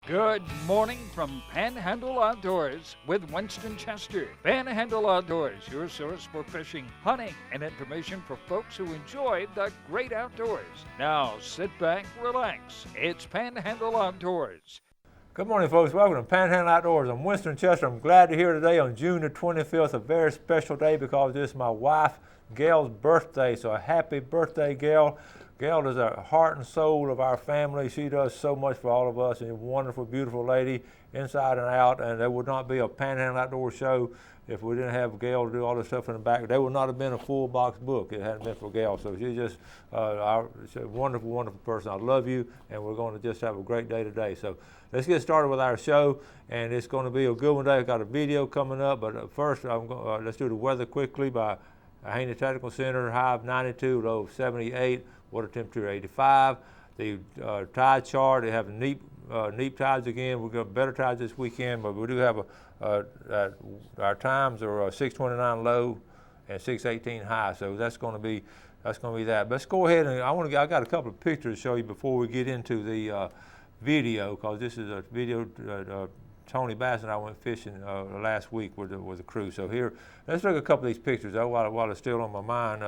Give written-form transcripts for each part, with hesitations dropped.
Good morning from Panhandle Outdoors with Winston Chester. Panhandle Outdoors, your source for fishing, hunting, and information for folks who enjoy the great outdoors. Now sit back, relax. It's Panhandle Outdoors. Good morning, folks. Welcome to Panhandle Outdoors. I'm Winston Chester. I'm glad to hear today on June the 25th, a very special day because this is my wife, Gail's birthday. So a happy birthday, Gail. Gail is the heart and soul of our family. She does so much for all of us. She's a wonderful, beautiful lady, inside and out. And there would not be a Panhandle Outdoors show if we didn't have Gail to do all the stuff in the back. There would not have been a full box book if it hadn't been for Gail. So she's just she's a wonderful, wonderful person. I love you, and we're going to just have a great day today. So let's get started with our show, and it's going to be a good one today. I've got a video coming up, but first let's do the weather quickly by Haney Technical Center. High of 92, low of 78, water temperature 85. The tide chart, they have neap tides again. We've got better tides this weekend, but we do have our times are 6:29 low and 6:18 high. So that's going to be that. But let's go ahead and I got a couple of pictures to show you before we get into the video, because this is a video. Tony Bass and I went fishing last week with the crew. So here, let's look at a couple of these pictures while it's still on my mind.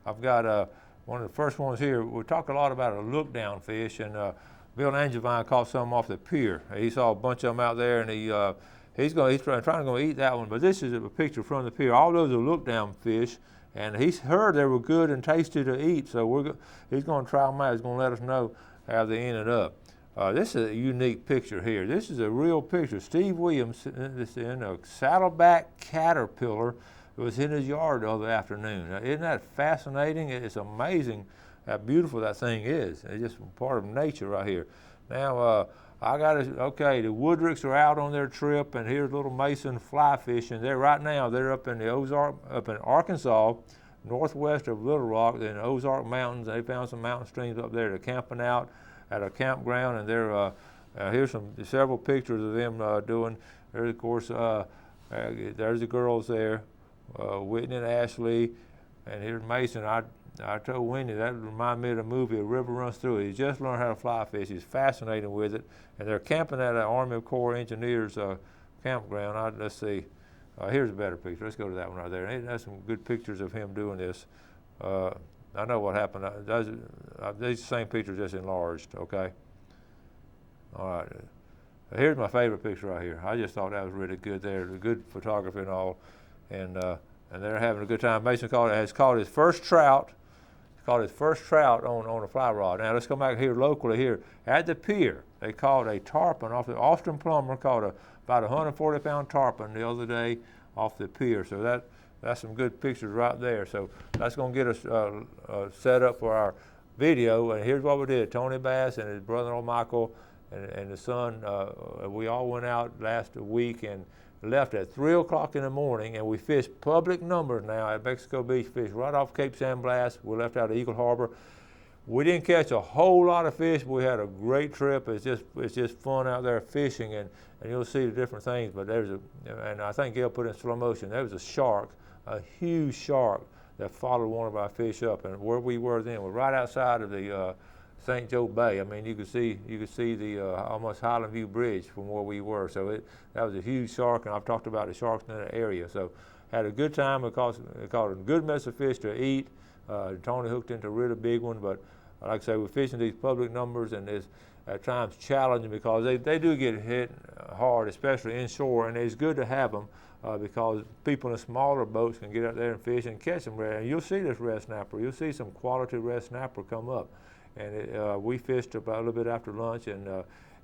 I've got one of the first ones here. We talk a lot about a look down fish, and Bill Angevine caught some off the pier. He saw a bunch of them out there, and he's trying to go eat that one. But this is a picture from the pier. All those are look down fish, and he's heard they were good and tasty to eat. So he's going to try them out. He's going to let us know how they ended up. This is a unique picture here. This is a real picture. Steve Williams in a saddleback caterpillar. It was in his yard the other afternoon. Now, isn't that fascinating? It's amazing how beautiful that thing is. It's just part of nature right here. Now, I got to, okay, the Woodricks are out on their trip, and here's little Mason fly fishing. They're up in the Ozark, up in Arkansas, northwest of Little Rock, in the Ozark Mountains. They found some mountain streams up there. They're camping out at a campground, and they're here's several pictures of them doing. There's, of course, there's the girls there, Whitney and Ashley, and here's Mason. I told Wendy that reminded me of the movie A River Runs Through It. He just learned how to fly fish. He's fascinated with it, and they're camping at an Army Corps Engineers campground. Let's see. Here's a better picture. Let's go to that one right there. That's some good pictures of him doing this. I know what happened. These same pictures just enlarged, okay? All right. Here's my favorite picture right here. I just thought that was really good there. Good photography and all. And they're having a good time. Mason has caught his first trout. He's caught his first trout on a fly rod. Now let's come back here locally here. At the pier, they caught a tarpon off the Austin Plumber, caught about 140-pound tarpon the other day off the pier. So that's some good pictures right there. So that's going to get us set up for our video. And here's what we did. Tony Bass and his brother-in-law Michael and the son, we all went out last week and left at 3 o'clock in the morning, and we fished public numbers now at Mexico Beach. Fished right off Cape San Blas. We left out of Eagle Harbor. We didn't catch a whole lot of fish, but we had a great trip. It's just fun out there fishing, and you'll see the different things. But and I think Gail put it in slow motion. There was a shark, a huge shark that followed one of our fish up, and where we were then, we're right outside of the St. Joe Bay. I mean, you could see the almost Highland View Bridge from where we were. So that was a huge shark, and I've talked about the sharks in that area. So had a good time because it caught a good mess of fish to eat. Tony hooked into a really big one, but like I say, we're fishing these public numbers, and it's at times challenging because they do get hit hard, especially inshore, and it's good to have them because people in smaller boats can get out there and fish and catch them. And you'll see this red snapper. You'll see some quality red snapper come up. And we fished about a little bit after lunch, and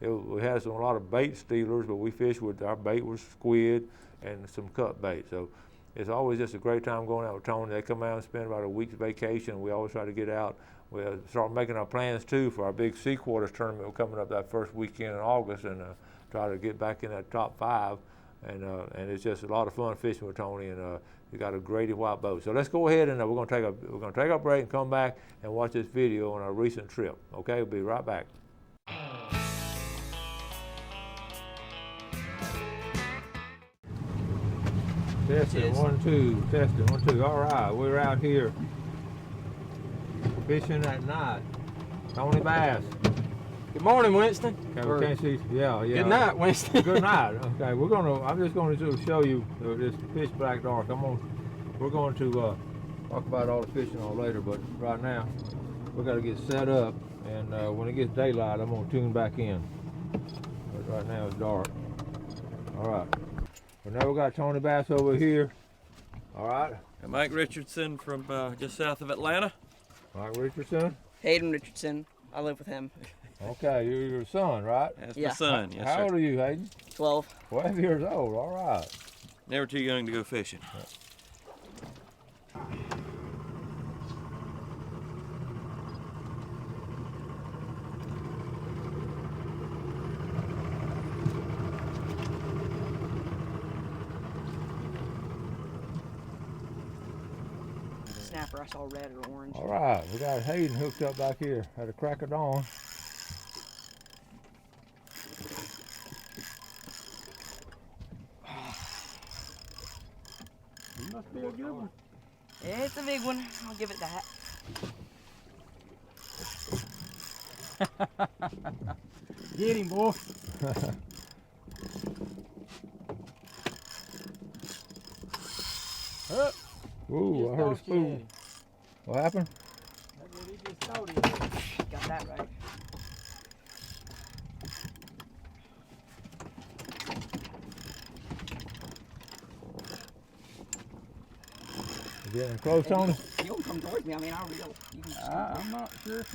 we had a lot of bait stealers, but we fished with our bait was squid and some cut bait. So it's always just a great time going out with Tony. They come out and spend about a week's vacation. We always try to get out. We'll start making our plans too for our big sea quarters tournament coming up that first weekend in August, and try to get back in that top 5. And it's just a lot of fun fishing with Tony, and you got a Grady white boat. So let's go ahead and we're going to take a break and come back and watch this video on our recent trip. Okay, we'll be right back. Testing 1 2. Testing 1 2. All right, we're out here fishing at night. Tony Bass. Good morning, Winston. Okay, we can't see. Yeah, yeah. Good night, Winston. Good night. Okay, I'm just going to show you this pitch black dark. We're going to talk about all the fishing all later, but right now we got to get set up, and when it gets daylight, I'm going to tune back in. But right now it's dark. All right. But now we got Tony Bass over here. All right. And Mike Richardson from just south of Atlanta. Mike Richardson. Hayden Richardson. I live with him. Okay, you're your son, right? That's Yeah. my son. Yes, How sir. old are you, Hayden? 12. 12 years old. All right. Never too young to go fishing. Snapper, I saw red or orange. All right, we got Hayden hooked up back here at the crack of dawn. You must be a good one. It's a big one. I'll give it that. Get him, boy. Up. Ooh, I heard a spoon. What happened? That's what he just told you. Got that right. You getting close on it? You'll come towards me. I mean, I'll reel. You can just I'm not sure if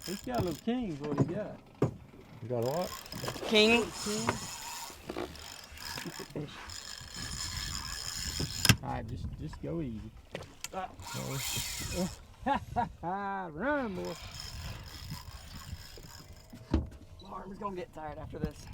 he's got a little king's what he got. You got a what? King. King. Fish. All right, just go easy. Run, boy. My arm's gonna get tired after this.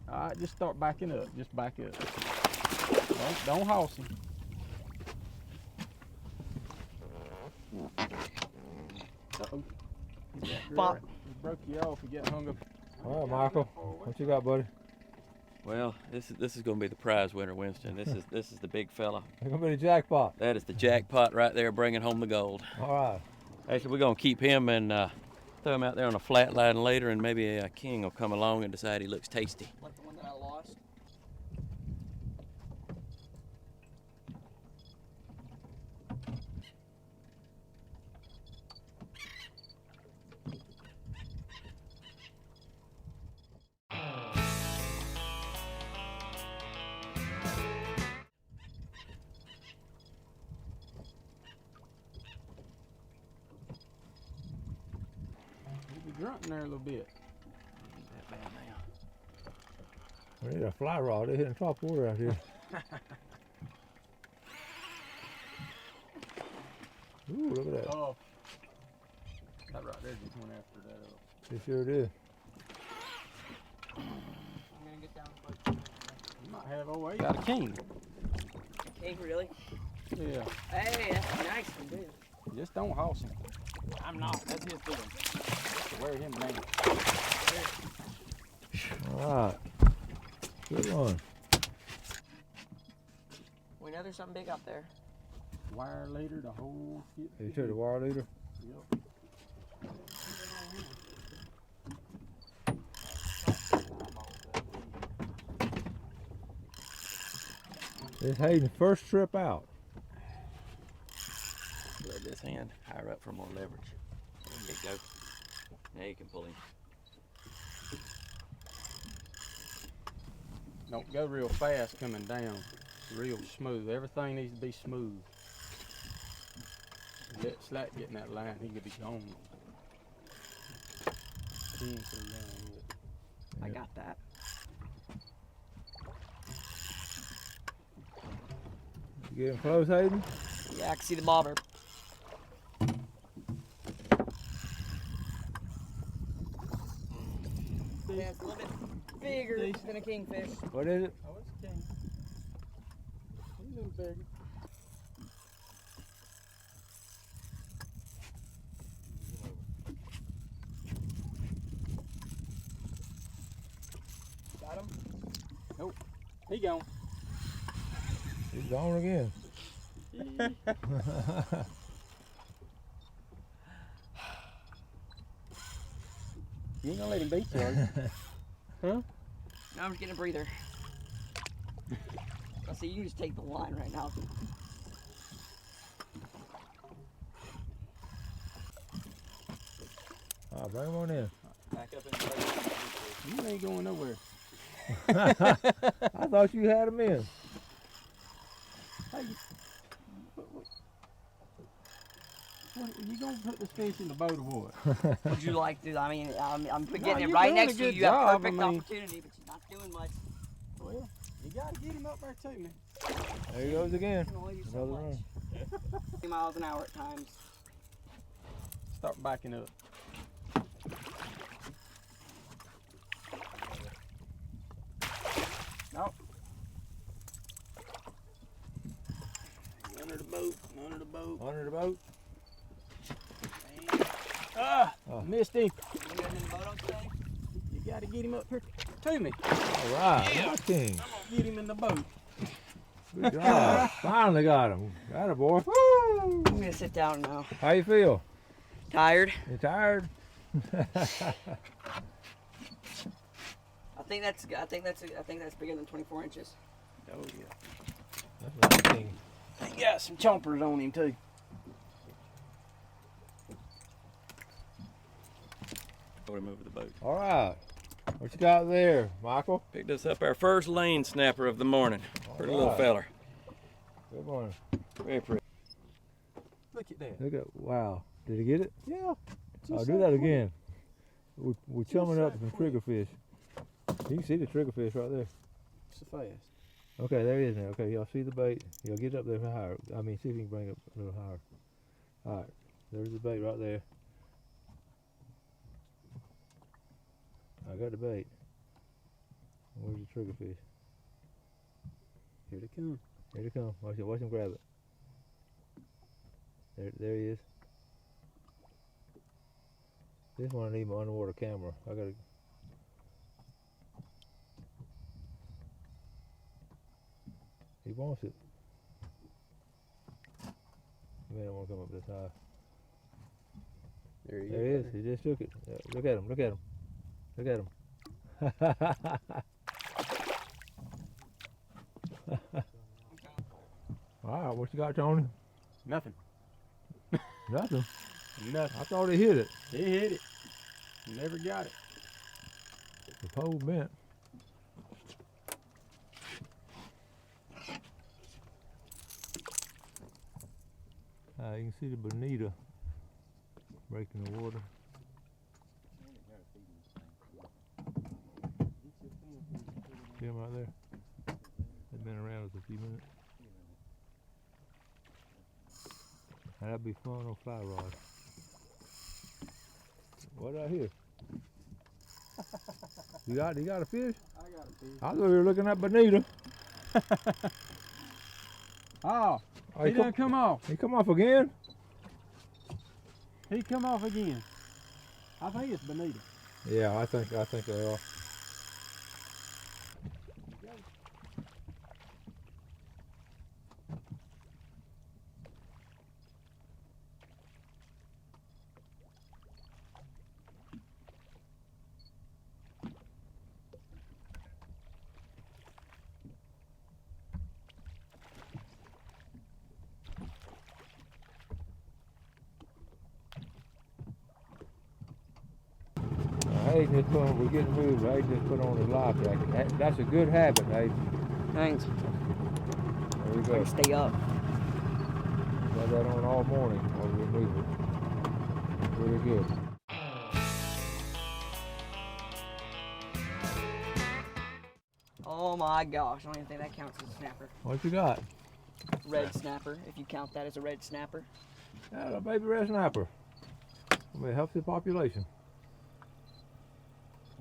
All right, just start backing up. Just back up. Don't hoss him. Uh-oh. Pop. He broke you off. You get hung up. All right, Michael. What you got, buddy? Well, this is going to be the prize winner, Winston. This is the big fella. It's gonna be the jackpot. That is the jackpot right there, bringing home the gold. All right. Actually, we're going to keep him and throw him out there on a flat line later, and maybe a king will come along and decide he looks tasty. Like the one that I lost. He'll be grunting there a little bit. That bad now. We need a fly rod. They're hitting top water out here. Ooh, look at that. Oh. That right there just went after that up. It sure did. I'm gonna get down close. You might have 08. Got a king. King, really? Yeah. Hey, that's nice one, dude. Just don't hoss him. I'm not. That's his doing. Wear him down. All right. Good one. We know there's something big out there. Wire leader, the whole shit. You took the wire leader? Yep. It's Hayden's first trip out. Let this hand higher up for more leverage. There you go. Now you can pull him. Don't go real fast coming down. Real smooth. Everything needs to be smooth. Let Slack get in that line, he could be gone. He ain't so young yet. I got that. You getting close, Hayden? Yeah, I can see the bobber. Yeah, it's a little bit bigger than a kingfish. What is it? Oh, it's a king. He's a little bigger. Got him? Nope. He gone. He's gone again. You ain't gonna let him beat you, are you? Huh? No, I'm just getting a breather. I see you can just take the line right now. All right, bring him on in. Back up in the boat. You ain't going nowhere. I thought you had him in. Hey, what, you gonna put this fish in the boat or what? Would you like to? I mean, I'm No, getting it you're right doing a next to you. good You have job, perfect I mean- opportunity, but you're not doing much. Well, you gotta get him up there to me. There he goes again. You can only do so Another much. run. 50 miles an hour at times. Start backing up. Nope. Under the boat, under the boat. Under the boat. Ah, Oh. missed him. You got him in the boat on today? You gotta get him up here to me. All right, my king. I'm gonna get him in the boat. Good job. Finally got him. Got it, boy. I'm gonna sit down now. How you feel? Tired? You tired? I think that's bigger than 24 inches. Oh yeah. That's my king. He got some chompers on him too. Remove the boat. All right. What you got there, Michael? Picked us up our first lane snapper of the morning. Pretty little right. feller. Good morning. Very pretty. Look at that. Look at, wow. Did he get it? Yeah. I'll do that again. We're chumming up some triggerfish. You can see the triggerfish right there. So fast. Okay, there he is now. Okay, y'all see the bait. Y'all get up there higher. I mean, see if you can bring it up a little higher. All right, there's the bait right there. I got the bait. Where's the triggerfish? Here they come. Here they come. Watch him grab it. There he is. This one I need my underwater camera. I gotta. He wants it. He may not want to come up this high. There he There he is. He just took it. Look at him. Look at him. Look at him. All right, what you got, Tony? Nothing. Nothing. Nothing. I thought he hit it. He hit it. Never got it. The pole bent. You can see the bonita breaking the water. See him right there? They've been around us a few minutes. That'd be fun on fly rod. What did I hear? You got a fish? I got a fish. I thought you were looking at bonita. Oh, Oh, he done come off. He come off again? He come off again. I think it's bonita. Yeah, I think they are. Hayden just put on, we're getting moved. Hayden just put on his life jacket. That's a good habit, Hayden. Thanks. There we I go. can stay up. Got that on all morning while we were moving. Really good. Oh my gosh, I don't even think that counts as a snapper. What you got? Red snapper, if you count that as a red snapper. Yeah, a baby red snapper. I mean, it helps the population.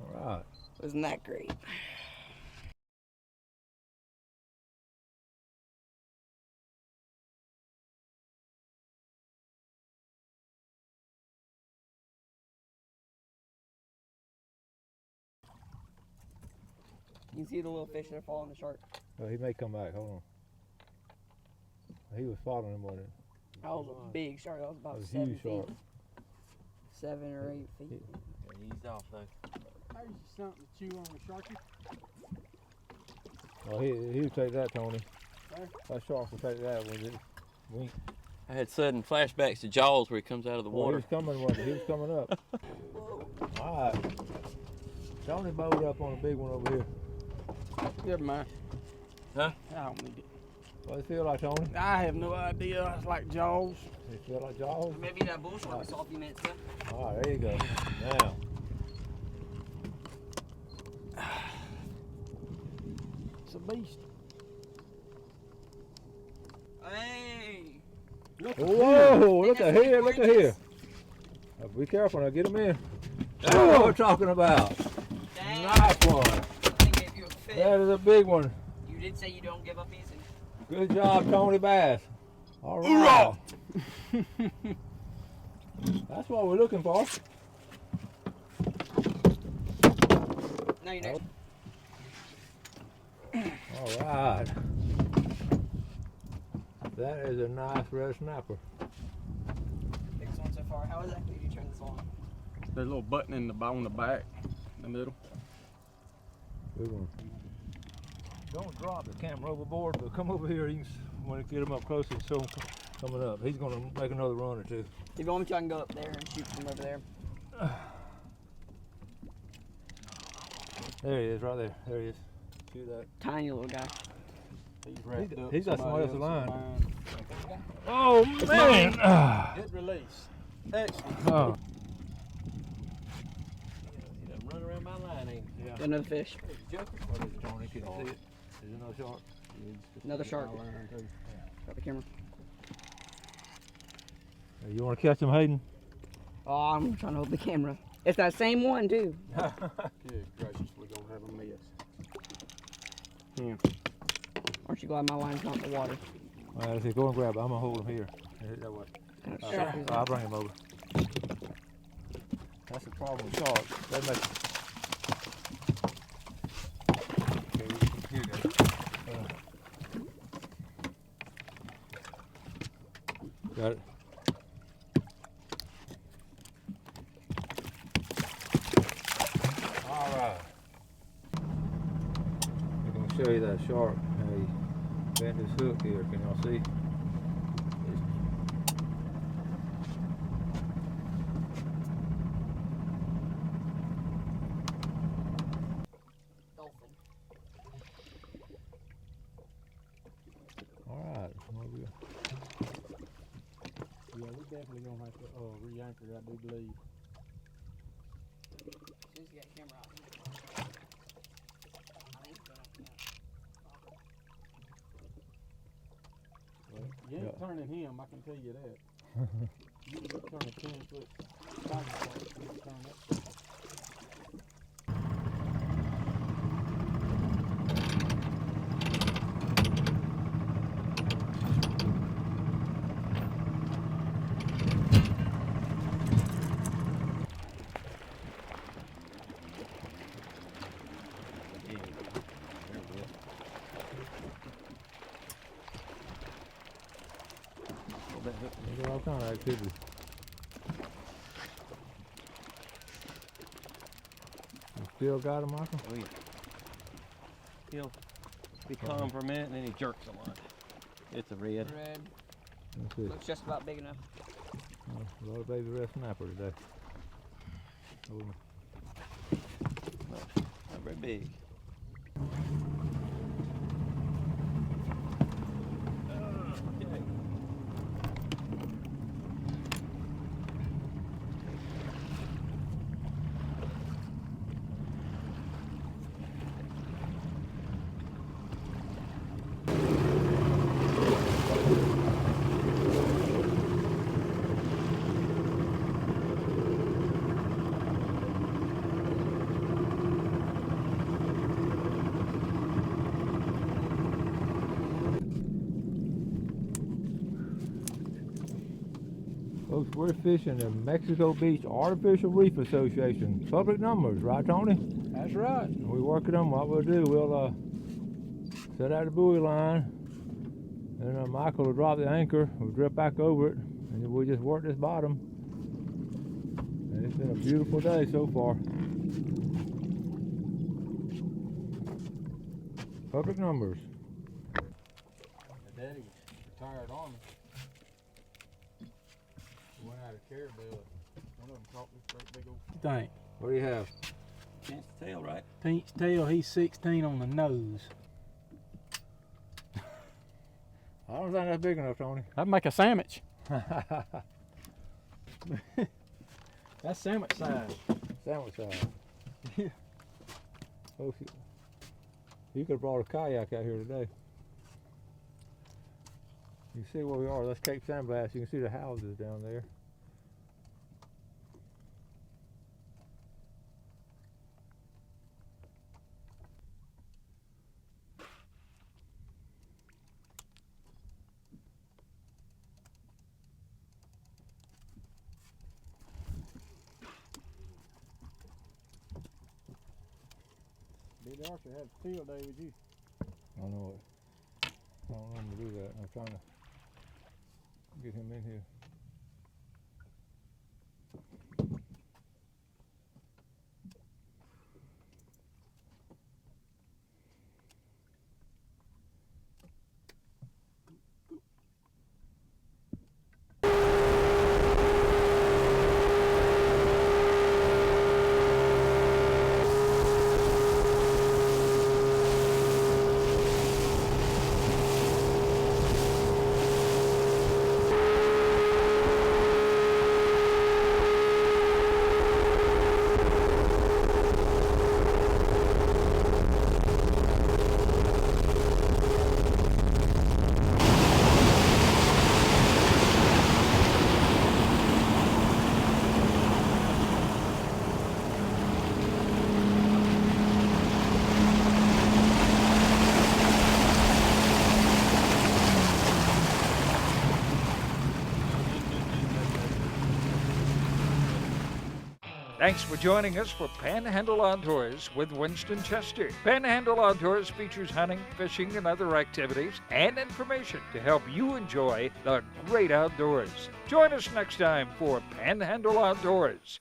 All right. Isn't that great? You can see the little fish that are following the shark. Well, he may come back. Hold on. He was following him, wasn't it? That was a big shark. That was about That was a 7 huge feet. shark. 7 or 8 feet. Eased off though. There's something to chew on the sharky. Oh, he'll take that, Tony. Huh? That shark will take that with it. Wink. I had sudden flashbacks to Jaws where he comes out of the Oh, water. he was coming, wasn't he? He was coming up. All right. Tony bowed up on a big one over here. Never mind. Huh? I don't need it. What does it feel like, Tony? I have no idea. It's like Jaws. Does it feel like Jaws? Maybe that bull shark we saw a few minutes ago. All right, there you go. Now. It's a beast. Hey! Whoa, look at here, look at here. Now, be careful now, get him in. That's what we're talking about. Dang. Nice one. They gave you a fish. That is a big one. You did say you don't give up easy. Good job, Tony Bass. All right. That's what we're looking for. No, you're next. All right. That is a nice red snapper. Biggest one so far. How exactly did you turn this on? There's a little button in the on the back, in the middle. Good one. Don't drop the camera overboard, but come over here. You can want to get him up close and show him coming up. He's going to make another run or two. If you want me to, I can go up there and shoot from over there. There he is, right there. There he is. Shoot that. Tiny little guy. He's wrapped up. He's got somebody else's else's line. line. Oh, man. Good release. Excellent. Oh. You done run around my line, ain't you? Got another fish. What is it, Tony? Can you see it? Is it no shark? Another shark. Got the camera. Hey, you want to catch him, Hayden? Oh, I'm trying to hold the camera. It's that same one, too. Good gracious, we're going to have a mess. Yeah. Aren't you glad my line's not in the water? All right, let's see. Go and grab it. I'm going to hold him here. That way. Kind of shark is I'll bring him over. That's the problem with sharks. They make. Okay, here you go. Got it. All right. I'm going to show you that shark. How he bent his hook here. Can y'all see? dolphin. All right. Well, Yeah, we definitely going to have to re-anchor, I do believe. As soon as you get the camera out. I think it's going up now. You ain't turning him, I can tell you that. You can turn a 10-foot sidewalk, you can turn that stuff. There's all kind of activity. You still got him, Michael? Oh, yeah. He'll be calm for a minute and then he jerks a lot. It's a red. Red. Let's see. Looks just about big enough. A lot of baby red snapper today. Oh, Not very big. folks, we're fishing the Mexico Beach Artificial Reef Association. Public numbers, right, Tony? That's right. And we working on what we'll do. We'll set out the buoy line, and Michael will drop the anchor. We'll drip back over it, and then we'll just work this bottom. And it's been a beautiful day so far. Perfect numbers. My daddy retired Army. He went out of Caribou. One of them caught this great big old. What you think? What do you have? Chance to tell, right? Pinch tail, he's 16 on the nose. I don't think that's big enough, Tony. That'd make a sandwich. That's sandwich size. Sandwich size. Yeah. Oh, you could have brought a kayak out here today. You can see where we are. That's Cape Sandblast. You can see the houses down there. Billy Archer had a field day with you. I know it. I don't normally do that. I'm trying to get him in here. Thanks for joining us for Panhandle Outdoors with Winston Chester. Panhandle Outdoors features hunting, fishing, and other activities and information to help you enjoy the great outdoors. Join us next time for Panhandle Outdoors.